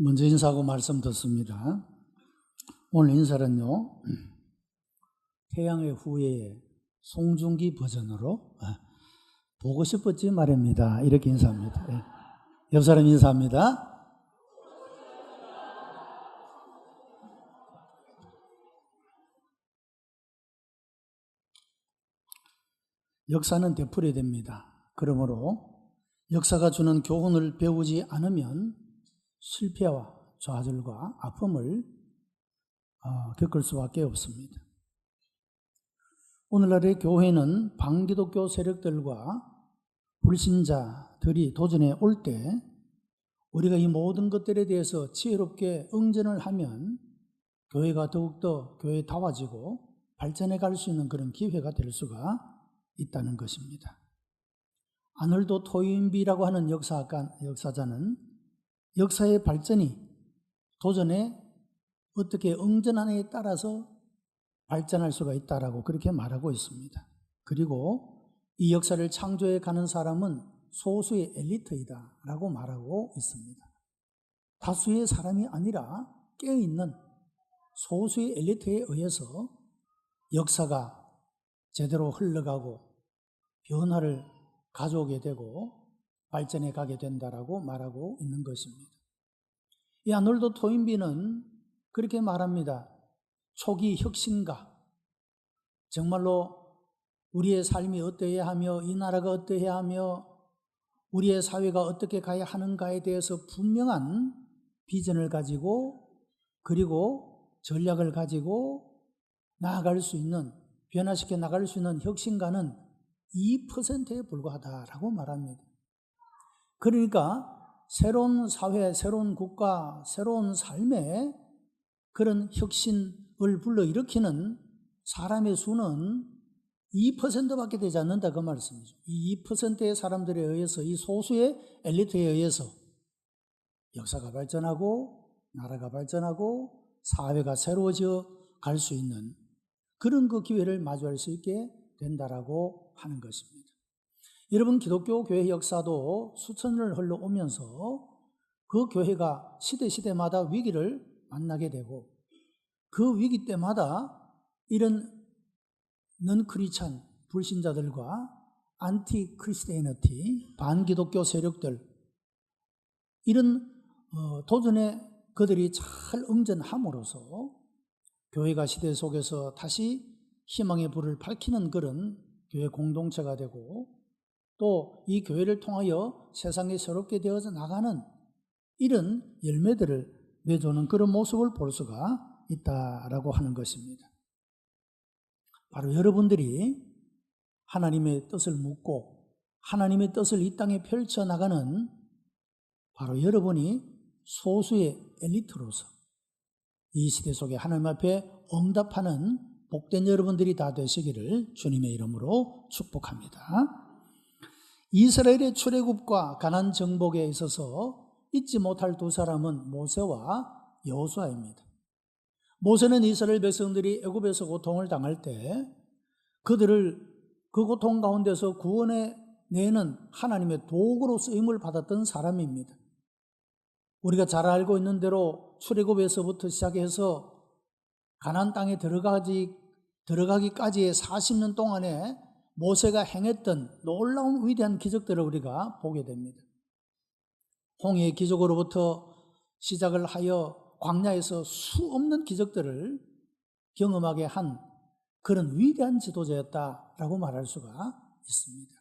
먼저 인사하고 말씀 듣습니다. 오늘 인사는요, 태양의 후예의 송중기 버전으로 보고 싶었지 말입니다. 이렇게 인사합니다. 옆 사람 인사합니다. 역사는 되풀이 됩니다. 그러므로 역사가 주는 교훈을 배우지 않으면 실패와 좌절과 아픔을 겪을 수밖에 없습니다. 오늘날의 교회는 반기독교 세력들과 불신자들이 도전해 올 때 우리가 이 모든 것들에 대해서 지혜롭게 응전을 하면 교회가 더욱더 교회다워지고 발전해 갈 수 있는 그런 기회가 될 수가 있다는 것입니다. 아놀드 토인비라고 하는 역사자는 역사의 발전이 도전에 어떻게 응전하느냐에 따라서 발전할 수가 있다라고 그렇게 말하고 있습니다. 그리고 이 역사를 창조해 가는 사람은 소수의 엘리트이다라고 말하고 있습니다. 다수의 사람이 아니라 깨어있는 소수의 엘리트에 의해서 역사가 제대로 흘러가고 변화를 가져오게 되고 발전해 가게 된다라고 말하고 있는 것입니다. 이 아놀드 토인비는 그렇게 말합니다. 초기 혁신가, 정말로 우리의 삶이 어떠해야 하며 이 나라가 어떠해야 하며 우리의 사회가 어떻게 가야 하는가에 대해서 분명한 비전을 가지고 그리고 전략을 가지고 나아갈 수 있는, 변화시켜 나갈 수 있는 혁신가는 2%에 불과하다라고 말합니다. 그러니까 새로운 사회, 새로운 국가, 새로운 삶에 그런 혁신을 불러일으키는 사람의 수는 2%밖에 되지 않는다 그 말씀이죠. 이 2%의 사람들에 의해서, 이 소수의 엘리트에 의해서 역사가 발전하고 나라가 발전하고 사회가 새로워져 갈 수 있는 그런 그 기회를 마주할 수 있게 된다라고 하는 것입니다. 여러분, 기독교 교회 역사도 수천년을 흘러오면서 그 교회가 시대마다 위기를 만나게 되고 그 위기 때마다 이런 넌크리스찬 불신자들과 안티 크리스티애니티 반기독교 세력들 이런 도전에 그들이 잘 응전함으로써 교회가 시대 속에서 다시 희망의 불을 밝히는 그런 교회 공동체가 되고 또 이 교회를 통하여 세상에 새롭게 되어서 나가는 이런 열매들을 맺어오는 그런 모습을 볼 수가 있다라고 하는 것입니다. 바로 여러분들이 하나님의 뜻을 묻고 하나님의 뜻을 이 땅에 펼쳐나가는 바로 여러분이 소수의 엘리트로서 이 시대 속에 하나님 앞에 응답하는 복된 여러분들이 다 되시기를 주님의 이름으로 축복합니다. 이스라엘의 출애굽과 가나안 정복에 있어서 잊지 못할 두 사람은 모세와 여호수아입니다. 모세는 이스라엘 백성들이 애굽에서 고통을 당할 때 그들을 그 고통 가운데서 구원해 내는 하나님의 도구로 쓰임을 받았던 사람입니다. 우리가 잘 알고 있는 대로 출애굽에서부터 시작해서 가나안 땅에 들어가기까지의 40년 동안에 모세가 행했던 놀라운 위대한 기적들을 우리가 보게 됩니다. 홍해의 기적으로부터 시작을 하여 광야에서 수없는 기적들을 경험하게 한 그런 위대한 지도자였다라고 말할 수가 있습니다.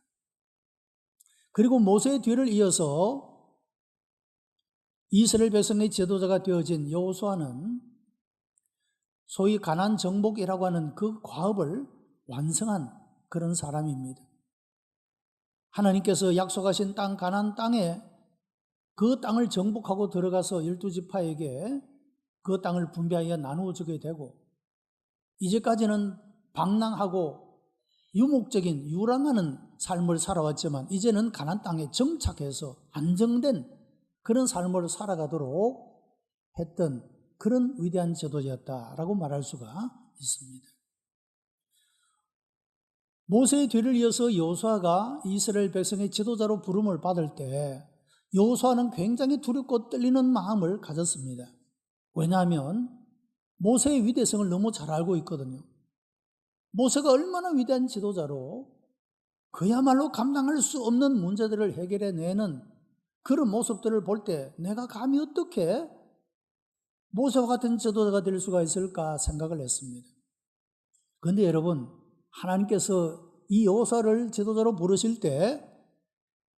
그리고 모세의 뒤를 이어서 이스라엘 백성의 지도자가 되어진 여호수아는 소위 가나안 정복이라고 하는 그 과업을 완성한 그런 사람입니다. 하나님께서 약속하신 땅 가나안 땅에 그 땅을 정복하고 들어가서 12지파에게 그 땅을 분배하여 나누어 주게 되고 이제까지는 방랑하고 유목적인 유랑하는 삶을 살아왔지만 이제는 가나안 땅에 정착해서 안정된 그런 삶을 살아가도록 했던 그런 위대한 지도자였다라고 말할 수가 있습니다. 모세의 뒤를 이어서 여호수아가 이스라엘 백성의 지도자로 부름을 받을 때 여호수아는 굉장히 두렵고 떨리는 마음을 가졌습니다. 왜냐하면 모세의 위대성을 너무 잘 알고 있거든요. 모세가 얼마나 위대한 지도자로 그야말로 감당할 수 없는 문제들을 해결해내는 그런 모습들을 볼 때 내가 감히 어떻게 모세와 같은 지도자가 될 수가 있을까 생각을 했습니다. 그런데 여러분, 하나님께서 이 여호수아를 지도자로 부르실 때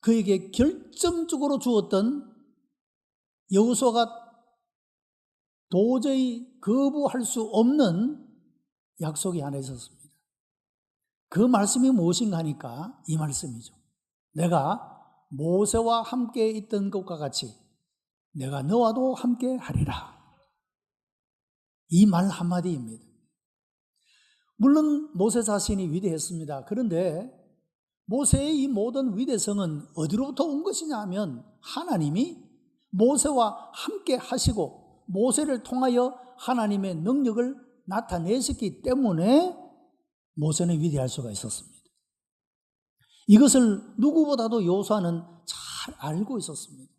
그에게 결정적으로 주었던 여호수아가 도저히 거부할 수 없는 약속이 하나 있었습니다. 그 말씀이 무엇인가 하니까 이 말씀이죠. 내가 모세와 함께 있던 것과 같이 내가 너와도 함께 하리라. 이 말 한마디입니다. 물론 모세 자신이 위대했습니다. 그런데 모세의 이 모든 위대성은 어디로부터 온 것이냐 하면 하나님이 모세와 함께 하시고 모세를 통하여 하나님의 능력을 나타내셨기 때문에 모세는 위대할 수가 있었습니다. 이것을 누구보다도 여호수아는 잘 알고 있었습니다.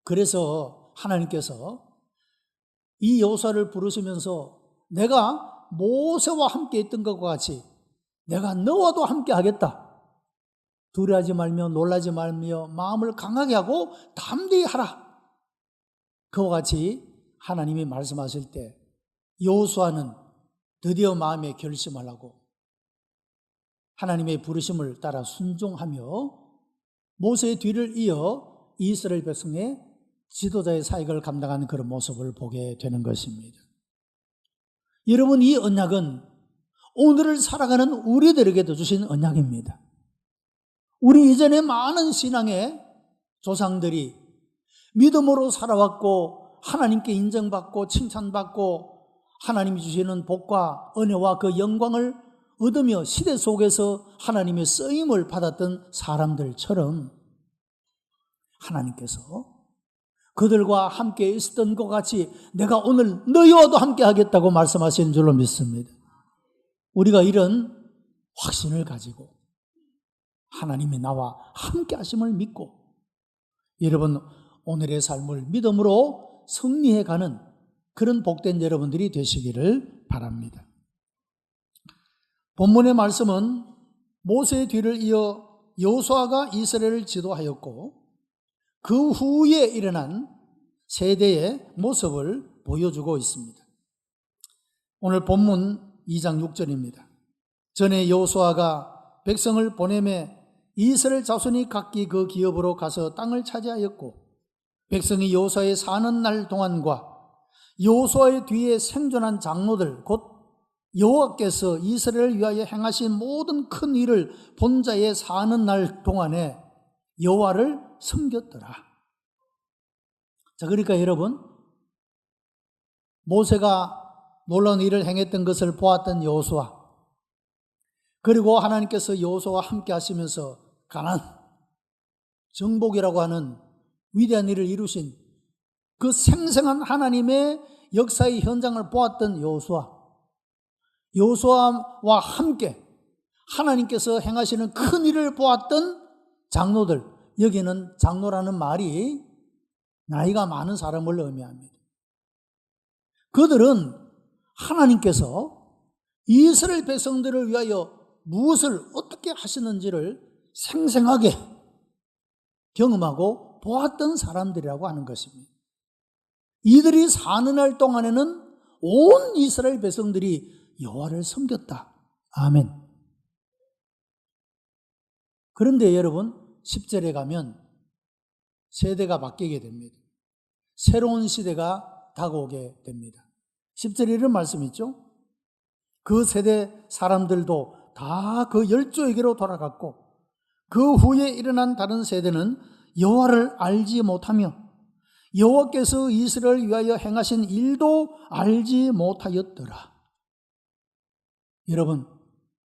그래서 하나님께서 이 여호수아를 부르시면서 내가 모세와 함께 있던 것과 같이 내가 너와도 함께 하겠다. 두려워하지 말며 놀라지 말며 마음을 강하게 하고 담대히 하라. 그와 같이 하나님이 말씀하실 때 여호수아는 드디어 마음에 결심을 하고 하나님의 부르심을 따라 순종하며 모세의 뒤를 이어 이스라엘 백성의 지도자의 사역을 감당하는 그런 모습을 보게 되는 것입니다. 여러분, 이 언약은 오늘을 살아가는 우리들에게도 주신 언약입니다. 우리 이전에 많은 신앙의 조상들이 믿음으로 살아왔고 하나님께 인정받고 칭찬받고 하나님이 주시는 복과 은혜와 그 영광을 얻으며 시대 속에서 하나님의 쓰임을 받았던 사람들처럼 하나님께서 그들과 함께 있었던 것 같이 내가 오늘 너희와도 함께 하겠다고 말씀하시는 줄로 믿습니다. 우리가 이런 확신을 가지고 하나님이 나와 함께 하심을 믿고 여러분 오늘의 삶을 믿음으로 승리해가는 그런 복된 여러분들이 되시기를 바랍니다. 본문의 말씀은 모세의 뒤를 이어 여호수아가 이스라엘을 지도하였고 그 후에 일어난 세대의 모습을 보여주고 있습니다. 오늘 본문 2장 6절입니다. 전에 여호수아가 백성을 보내매 이스라엘 자손이 각기 그 기업으로 가서 땅을 차지하였고 백성이 여호수아의 사는 날 동안과 여호수아의 뒤에 생존한 장로들 곧 여호와께서 이스라엘을 위하여 행하신 모든 큰 일을 본 자의 사는 날 동안에 여호와를 섬겼더라. 자, 그러니까 여러분 모세가 놀라운 일을 행했던 것을 보았던 여호수아 그리고 하나님께서 여호수아와 함께 하시면서 가나안 정복이라고 하는 위대한 일을 이루신 그 생생한 하나님의 역사의 현장을 보았던 여호수아와 함께 하나님께서 행하시는 큰 일을 보았던 장로들, 여기는 장로라는 말이 나이가 많은 사람을 의미합니다. 그들은 하나님께서 이스라엘 백성들을 위하여 무엇을 어떻게 하시는지를 생생하게 경험하고 보았던 사람들이라고 하는 것입니다. 이들이 사는 날 동안에는 온 이스라엘 백성들이 여호와를 섬겼다. 아멘. 그런데 여러분 10절에 가면 세대가 바뀌게 됩니다. 새로운 시대가 다가오게 됩니다. 10절에 이런 말씀이 있죠. 그 세대 사람들도 다 그 열조에게로 돌아갔고 그 후에 일어난 다른 세대는 여호와를 알지 못하며 여호와께서 이스라엘을 위하여 행하신 일도 알지 못하였더라. 여러분,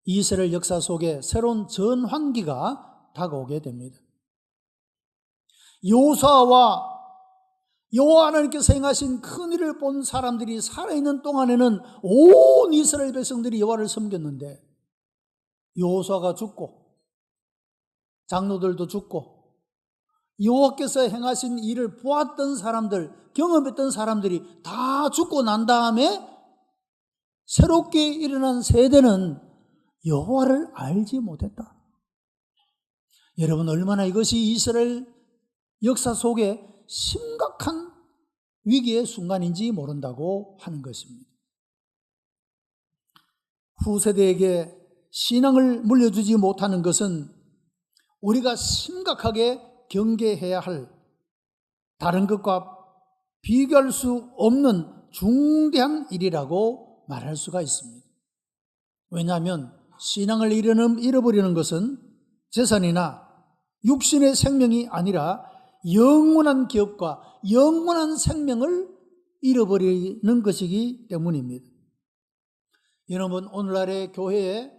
이스라엘 역사 속에 새로운 전환기가 다가오게 됩니다. 여호수아와 여호와 하나님께서 행하신 큰 일을 본 사람들이 살아있는 동안에는 온 이스라엘 백성들이 여호와를 섬겼는데 여호수아가 죽고 장로들도 죽고 여호와께서 행하신 일을 보았던 사람들, 경험했던 사람들이 다 죽고 난 다음에 새롭게 일어난 세대는 여호와를 알지 못했다. 여러분, 얼마나 이것이 이스라엘 역사 속에 심각한 위기의 순간인지 모른다고 하는 것입니다. 후세대에게 신앙을 물려주지 못하는 것은 우리가 심각하게 경계해야 할, 다른 것과 비교할 수 없는 중대한 일이라고 말할 수가 있습니다. 왜냐하면 신앙을 잃어버리는 것은 재산이나 육신의 생명이 아니라 영원한 기업과 영원한 생명을 잃어버리는 것이기 때문입니다. 여러분, 오늘날의 교회의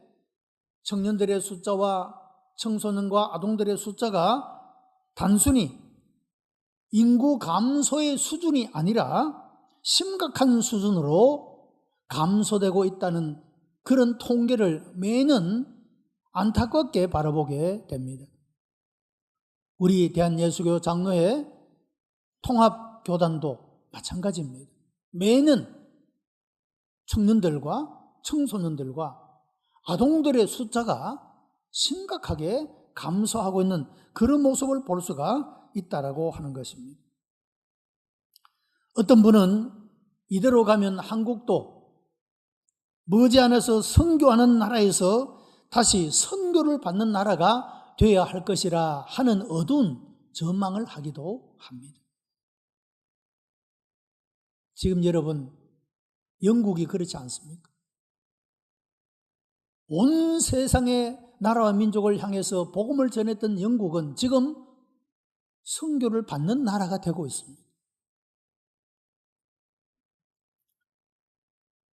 청년들의 숫자와 청소년과 아동들의 숫자가 단순히 인구 감소의 수준이 아니라 심각한 수준으로 감소되고 있다는 그런 통계를 매년 안타깝게 바라보게 됩니다. 우리 대한예수교 장로회 통합교단도 마찬가지입니다. 매년 청년들과 청소년들과 아동들의 숫자가 심각하게 감소하고 있는 그런 모습을 볼 수가 있다라고 하는 것입니다. 어떤 분은 이대로 가면 한국도 머지않아서 선교하는 나라에서 다시 선교를 받는 나라가 되어야 할 것이라 하는 어두운 전망을 하기도 합니다. 지금 여러분, 영국이 그렇지 않습니까? 온 세상의 나라와 민족을 향해서 복음을 전했던 영국은 지금 선교를 받는 나라가 되고 있습니다.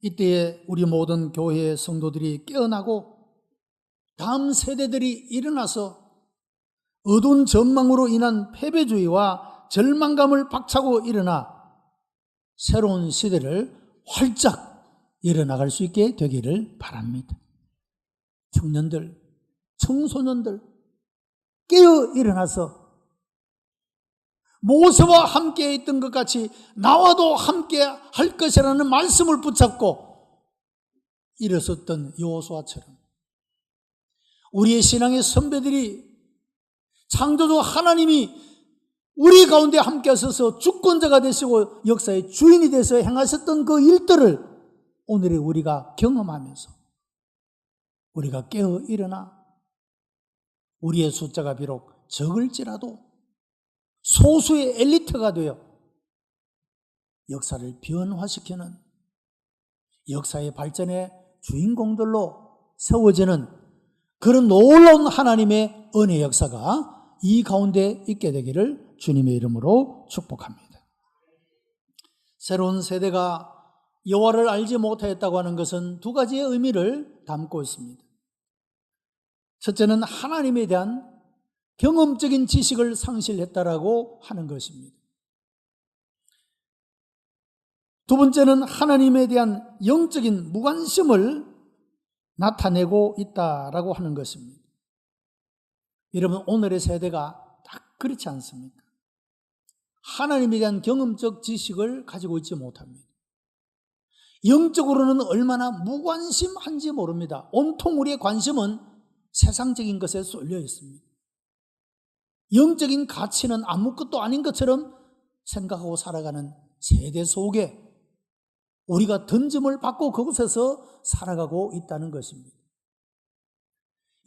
이때에 우리 모든 교회의 성도들이 깨어나고 다음 세대들이 일어나서 어두운 전망으로 인한 패배주의와 절망감을 박차고 일어나 새로운 시대를 활짝 열어나갈 수 있게 되기를 바랍니다. 청년들, 청소년들 깨어 일어나서 모세와 함께 있던 것 같이 나와도 함께 할 것이라는 말씀을 붙잡고 일어섰던 여호수아처럼 우리의 신앙의 선배들이 창조주 하나님이 우리 가운데 함께 하셔서 주권자가 되시고 역사의 주인이 되셔 행하셨던 그 일들을 오늘의 우리가 경험하면서 우리가 깨어 일어나 우리의 숫자가 비록 적을지라도 소수의 엘리트가 되어 역사를 변화시키는 역사의 발전의 주인공들로 세워지는 그런 놀라운 하나님의 은혜 역사가 이 가운데 있게 되기를 주님의 이름으로 축복합니다. 새로운 세대가 여호와를 알지 못하였다고 하는 것은 두 가지의 의미를 담고 있습니다. 첫째는 하나님에 대한 경험적인 지식을 상실했다라고 하는 것입니다. 두 번째는 하나님에 대한 영적인 무관심을 나타내고 있다라고 하는 것입니다. 여러분, 오늘의 세대가 딱 그렇지 않습니까? 하나님에 대한 경험적 지식을 가지고 있지 못합니다. 영적으로는 얼마나 무관심한지 모릅니다. 온통 우리의 관심은 세상적인 것에 쏠려 있습니다. 영적인 가치는 아무것도 아닌 것처럼 생각하고 살아가는 세대 속에 우리가 던짐을 받고 그곳에서 살아가고 있다는 것입니다.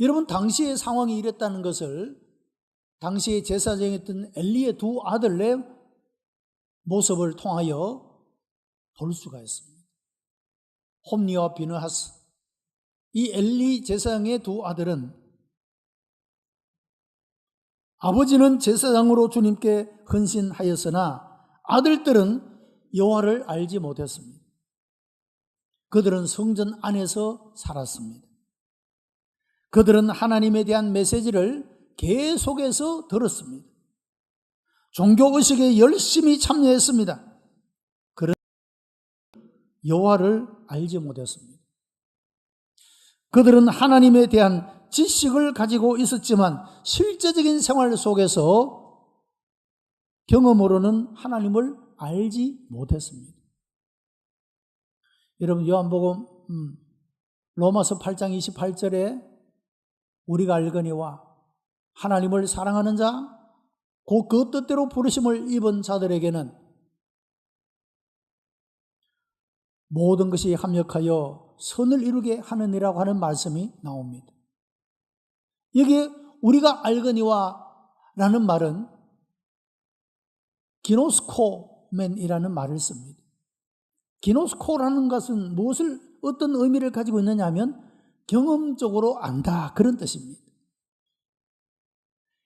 여러분, 당시의 상황이 이랬다는 것을 당시에 제사장이었던 엘리의 두 아들의 모습을 통하여 볼 수가 있습니다. 홈니와 비느하스, 이 엘리 제사장의 두 아들은 아버지는 제사장으로 주님께 헌신하였으나 아들들은 여호와를 알지 못했습니다. 그들은 성전 안에서 살았습니다. 그들은 하나님에 대한 메시지를 계속해서 들었습니다. 종교의식에 열심히 참여했습니다. 그러나 여호와를 알지 못했습니다. 그들은 하나님에 대한 지식을 가지고 있었지만 실제적인 생활 속에서 경험으로는 하나님을 알지 못했습니다. 여러분 요한복음 로마서 8장 28절에 우리가 알거니와 하나님을 사랑하는 자 곧 그 뜻대로 부르심을 입은 자들에게는 모든 것이 합력하여 선을 이루게 하느니라고 하는 말씀이 나옵니다. 여기에 우리가 알거니와 라는 말은 기노스코멘이라는 말을 씁니다. 기노스코라는 것은 어떤 의미를 가지고 있느냐 하면 경험적으로 안다, 그런 뜻입니다.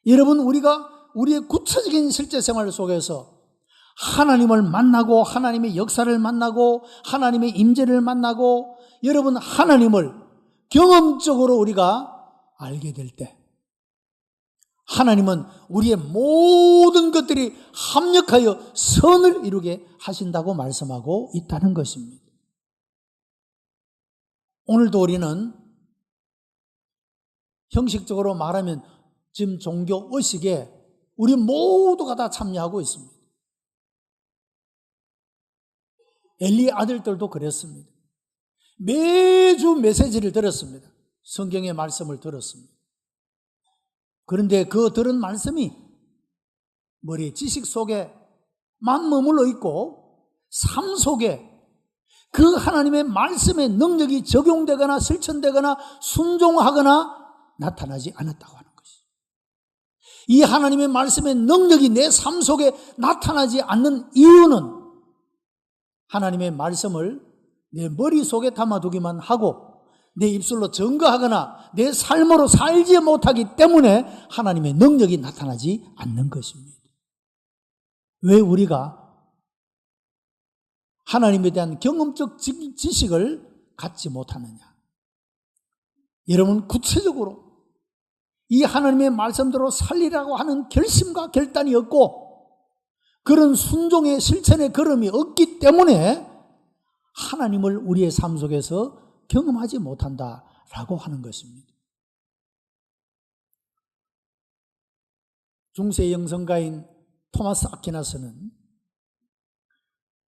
여러분, 우리의 구체적인 실제 생활 속에서 하나님을 만나고 하나님의 역사를 만나고 하나님의 임재를 만나고 여러분 하나님을 경험적으로 우리가 알게 될 때 하나님은 우리의 모든 것들이 합력하여 선을 이루게 하신다고 말씀하고 있다는 것입니다. 오늘도 우리는 형식적으로 말하면 지금 종교 의식에 우리 모두가 다 참여하고 있습니다. 엘리 아들들도 그랬습니다. 매주 메시지를 들었습니다. 성경의 말씀을 들었습니다. 그런데 그 들은 말씀이 머리 지식 속에만 머물러 있고 삶 속에 그 하나님의 말씀의 능력이 적용되거나 실천되거나 순종하거나 나타나지 않았다고 하는 것이죠. 이 하나님의 말씀의 능력이 내 삶 속에 나타나지 않는 이유는 하나님의 말씀을 내 머릿속에 담아두기만 하고 내 입술로 증거하거나 내 삶으로 살지 못하기 때문에 하나님의 능력이 나타나지 않는 것입니다. 왜 우리가 하나님에 대한 경험적 지식을 갖지 못하느냐? 여러분, 구체적으로 이 하나님의 말씀대로 살리라고 하는 결심과 결단이 없고 그런 순종의 실천의 걸음이 없기 때문에 하나님을 우리의 삶 속에서 경험하지 못한다라고 하는 것입니다. 중세 영성가인 토마스 아퀴나스는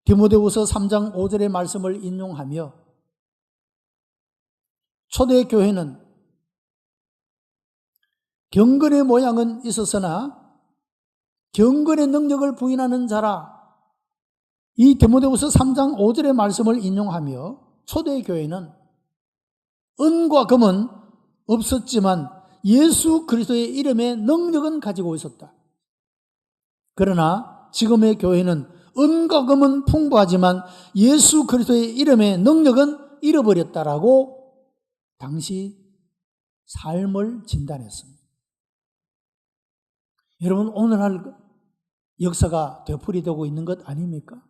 디모데후서 3장 5절의 말씀을 인용하며 초대교회는 경건의 모양은 있었으나 경건의 능력을 부인하는 자라, 이 디모데후서 3장 5절의 말씀을 인용하며 초대교회는 은과 금은 없었지만 예수 그리스도의 이름의 능력은 가지고 있었다. 그러나 지금의 교회는 은과 금은 풍부하지만 예수 그리스도의 이름의 능력은 잃어버렸다라고 당시 삶을 진단했습니다. 여러분, 오늘날 역사가 되풀이되고 있는 것 아닙니까?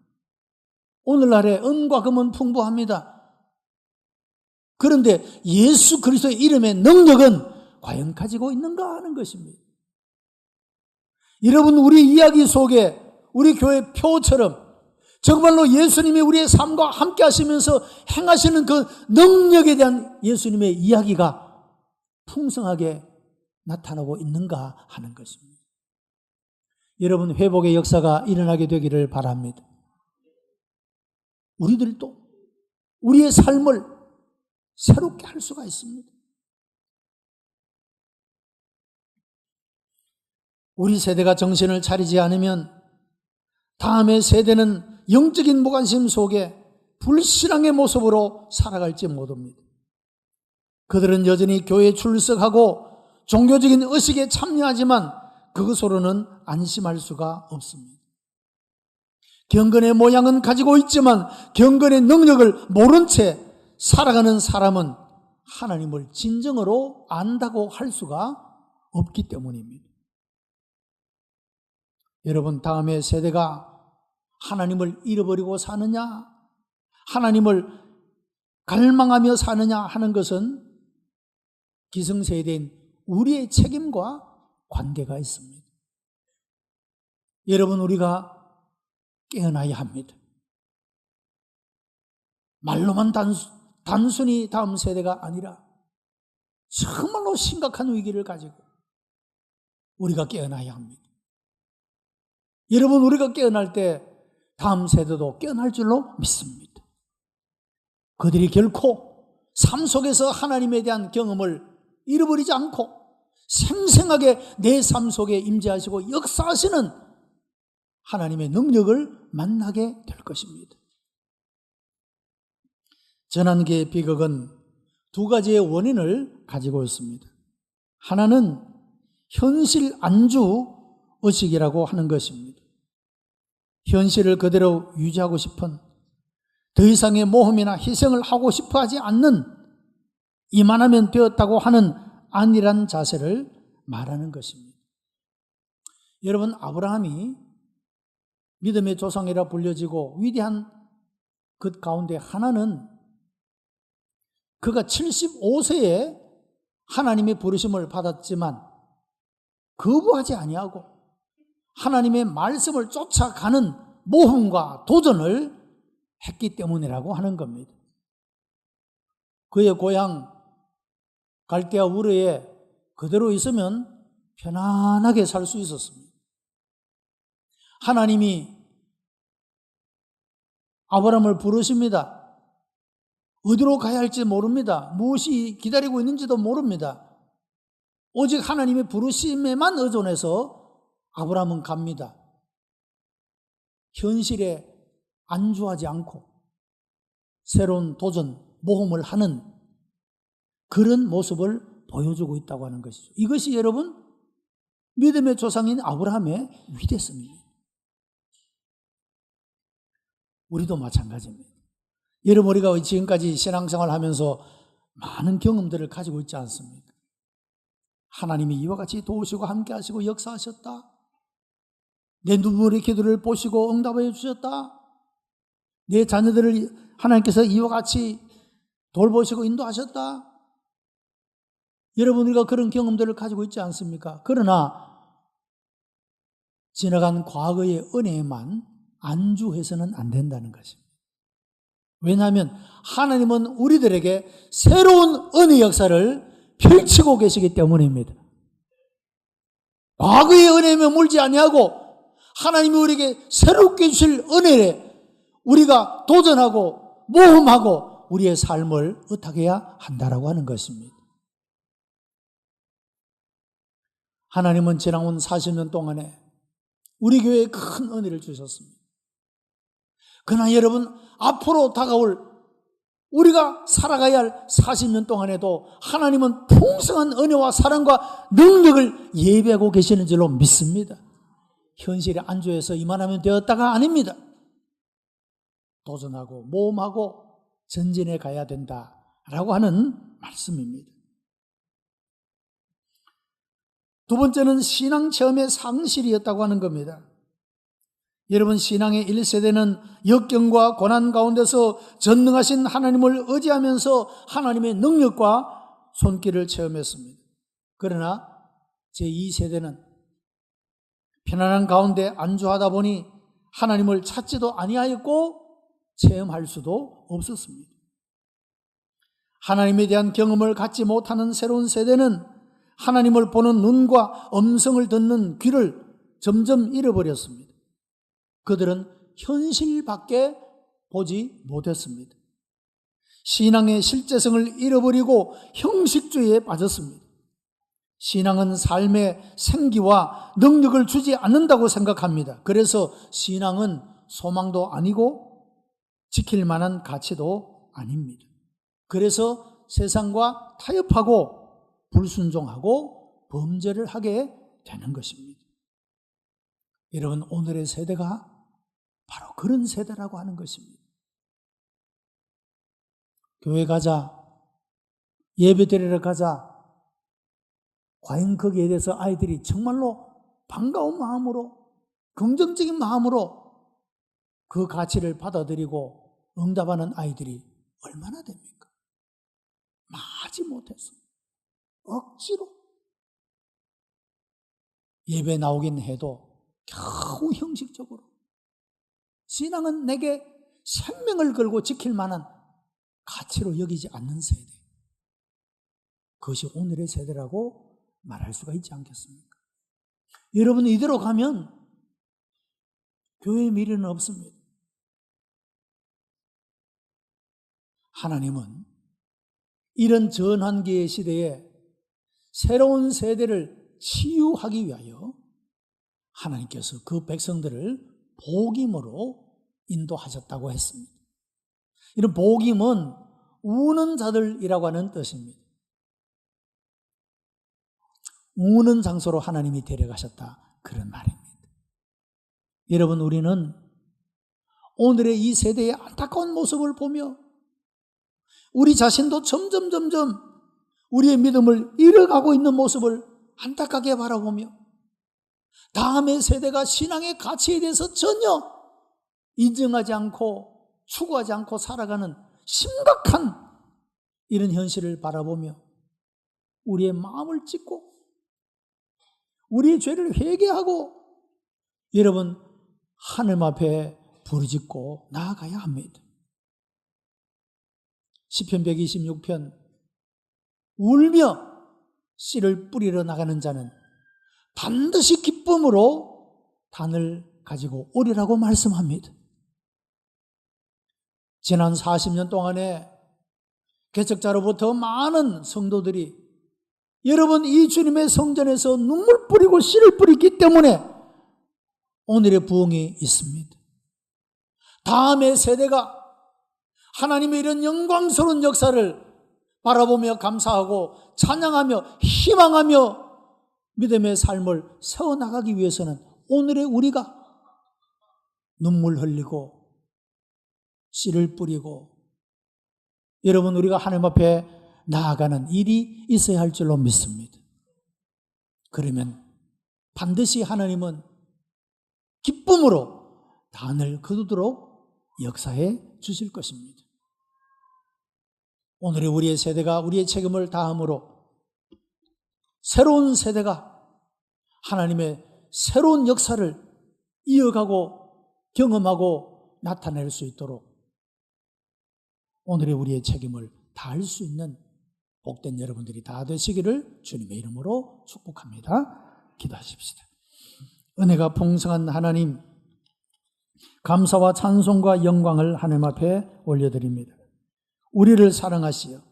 오늘날에 은과 금은 풍부합니다. 그런데 예수 그리스도의 이름의 능력은 과연 가지고 있는가 하는 것입니다. 여러분, 우리 이야기 속에 우리 교회 표처럼 정말로 예수님이 우리의 삶과 함께 하시면서 행하시는 그 능력에 대한 예수님의 이야기가 풍성하게 나타나고 있는가 하는 것입니다. 여러분, 회복의 역사가 일어나게 되기를 바랍니다. 우리들도 우리의 삶을 새롭게 할 수가 있습니다. 우리 세대가 정신을 차리지 않으면 다음의 세대는 영적인 무관심 속에 불신앙의 모습으로 살아갈지 모릅니다. 그들은 여전히 교회에 출석하고 종교적인 의식에 참여하지만 그것으로는 안심할 수가 없습니다. 경건의 모양은 가지고 있지만 경건의 능력을 모른 채 살아가는 사람은 하나님을 진정으로 안다고 할 수가 없기 때문입니다. 여러분, 다음의 세대가 하나님을 잃어버리고 사느냐, 하나님을 갈망하며 사느냐 하는 것은 기성세대인 우리의 책임과 관계가 있습니다. 여러분, 우리가 깨어나야 합니다. 말로만 단순히 다음 세대가 아니라 정말로 심각한 위기를 가지고 우리가 깨어나야 합니다. 여러분, 우리가 깨어날 때 다음 세대도 깨어날 줄로 믿습니다. 그들이 결코 삶 속에서 하나님에 대한 경험을 잃어버리지 않고 생생하게 내 삶 속에 임재하시고 역사하시는 하나님의 능력을 만나게 될 것입니다. 전환기의 비극은 두 가지의 원인을 가지고 있습니다. 하나는 현실 안주 의식이라고 하는 것입니다. 현실을 그대로 유지하고 싶은, 더 이상의 모험이나 희생을 하고 싶어 하지 않는, 이만하면 되었다고 하는 안일한 자세를 말하는 것입니다. 여러분, 아브라함이 믿음의 조상이라 불려지고 위대한 것 가운데 하나는 그가 75세에 하나님의 부르심을 받았지만 거부하지 아니하고 하나님의 말씀을 쫓아가는 모험과 도전을 했기 때문이라고 하는 겁니다. 그의 고향 갈대아 우르에 그대로 있으면 편안하게 살 수 있었습니다. 하나님이 아브라함을 부르십니다. 어디로 가야 할지 모릅니다. 무엇이 기다리고 있는지도 모릅니다. 오직 하나님의 부르심에만 의존해서 아브라함은 갑니다. 현실에 안주하지 않고 새로운 도전, 모험을 하는 그런 모습을 보여주고 있다고 하는 것이죠. 이것이 여러분, 믿음의 조상인 아브라함의 위대성입니다. 우리도 마찬가지입니다. 여러분, 우리가 지금까지 신앙생활을 하면서 많은 경험들을 가지고 있지 않습니까? 하나님이 이와 같이 도우시고 함께 하시고 역사하셨다. 내 눈물의 기도를 보시고 응답해 주셨다. 내 자녀들을 하나님께서 이와 같이 돌보시고 인도하셨다. 여러분, 우리가 그런 경험들을 가지고 있지 않습니까? 그러나 지나간 과거의 은혜에만 안주해서는 안 된다는 것입니다. 왜냐하면 하나님은 우리들에게 새로운 은혜 역사를 펼치고 계시기 때문입니다. 과거의 은혜에 물지 아니하고 하나님이 우리에게 새롭게 주실 은혜에 우리가 도전하고 모험하고 우리의 삶을 의탁해야 한다라고 하는 것입니다. 하나님은 지나온 40년 동안에 우리 교회에 큰 은혜를 주셨습니다. 그러나 여러분, 앞으로 다가올 우리가 살아가야 할 40년 동안에도 하나님은 풍성한 은혜와 사랑과 능력을 예비하고 계시는 줄로 믿습니다. 현실에 안주해서 이만하면 되었다가 아닙니다. 도전하고 모험하고 전진해 가야 된다라고 하는 말씀입니다. 두 번째는 신앙 체험의 상실이었다고 하는 겁니다. 여러분, 신앙의 1세대는 역경과 고난 가운데서 전능하신 하나님을 의지하면서 하나님의 능력과 손길을 체험했습니다. 그러나 제2세대는 편안한 가운데 안주하다 보니 하나님을 찾지도 아니하였고 체험할 수도 없었습니다. 하나님에 대한 경험을 갖지 못하는 새로운 세대는 하나님을 보는 눈과 음성을 듣는 귀를 점점 잃어버렸습니다. 그들은 현실밖에 보지 못했습니다. 신앙의 실제성을 잃어버리고 형식주의에 빠졌습니다. 신앙은 삶의 생기와 능력을 주지 않는다고 생각합니다. 그래서 신앙은 소망도 아니고 지킬 만한 가치도 아닙니다. 그래서 세상과 타협하고 불순종하고 범죄를 하게 되는 것입니다. 여러분, 오늘의 세대가 바로 그런 세대라고 하는 것입니다. 교회 가자, 예배 드리러 가자. 과연 거기에 대해서 아이들이 정말로 반가운 마음으로, 긍정적인 마음으로 그 가치를 받아들이고 응답하는 아이들이 얼마나 됩니까? 마지 못해서 억지로 예배 나오긴 해도 겨우 형식적으로. 신앙은 내게 생명을 걸고 지킬 만한 가치로 여기지 않는 세대. 그것이 오늘의 세대라고 말할 수가 있지 않겠습니까? 여러분, 이대로 가면 교회의 미래는 없습니다. 하나님은 이런 전환기의 시대에 새로운 세대를 치유하기 위하여 하나님께서 그 백성들을 복임으로 인도하셨다고 했습니다. 이런 복임은 우는 자들이라고 하는 뜻입니다. 우는 장소로 하나님이 데려가셨다, 그런 말입니다. 여러분, 우리는 오늘의 이 세대의 안타까운 모습을 보며 우리 자신도 점점 우리의 믿음을 잃어가고 있는 모습을 안타깝게 바라보며 다음의 세대가 신앙의 가치에 대해서 전혀 인정하지 않고 추구하지 않고 살아가는 심각한 이런 현실을 바라보며 우리의 마음을 찢고 우리의 죄를 회개하고 여러분, 하나님 앞에 부르짖고 나아가야 합니다. 시편 126편, 울며 씨를 뿌리러 나가는 자는 반드시 기쁨으로 단을 가지고 오리라고 말씀합니다. 지난 40년 동안에 개척자로부터 많은 성도들이 여러분, 이 주님의 성전에서 눈물 뿌리고 씨를 뿌리기 때문에 오늘의 부흥이 있습니다. 다음의 세대가 하나님의 이런 영광스러운 역사를 바라보며 감사하고 찬양하며 희망하며 믿음의 삶을 세워나가기 위해서는 오늘의 우리가 눈물 흘리고 씨를 뿌리고 여러분, 우리가 하나님 앞에 나아가는 일이 있어야 할 줄로 믿습니다. 그러면 반드시 하나님은 기쁨으로 단을 거두도록 역사해 주실 것입니다. 오늘의 우리의 세대가 우리의 책임을 다함으로 새로운 세대가 하나님의 새로운 역사를 이어가고 경험하고 나타낼 수 있도록 오늘의 우리의 책임을 다할 수 있는 복된 여러분들이 다 되시기를 주님의 이름으로 축복합니다. 기도하십시다. 은혜가 풍성한 하나님, 감사와 찬송과 영광을 하나님 앞에 올려드립니다. 우리를 사랑하시어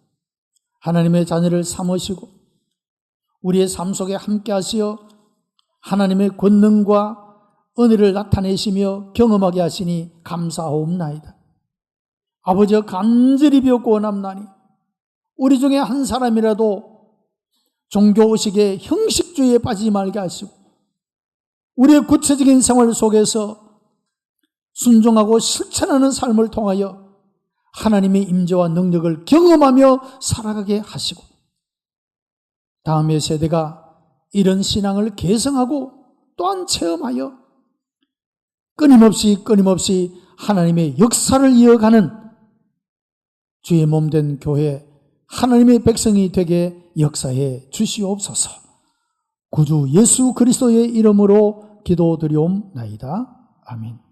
하나님의 자녀를 삼으시고 우리의 삶 속에 함께 하시어 하나님의 권능과 은혜를 나타내시며 경험하게 하시니 감사하옵나이다. 아버지여, 간절히 비옵고 원합나니 우리 중에 한 사람이라도 종교의식의 형식주의에 빠지지 말게 하시고 우리의 구체적인 생활 속에서 순종하고 실천하는 삶을 통하여 하나님의 임재와 능력을 경험하며 살아가게 하시고 다음의 세대가 이런 신앙을 개성하고 또한 체험하여 끊임없이 하나님의 역사를 이어가는 주의 몸된 교회, 하나님의 백성이 되게 역사해 주시옵소서. 구주 예수 그리스도의 이름으로 기도드리옵나이다. 아멘.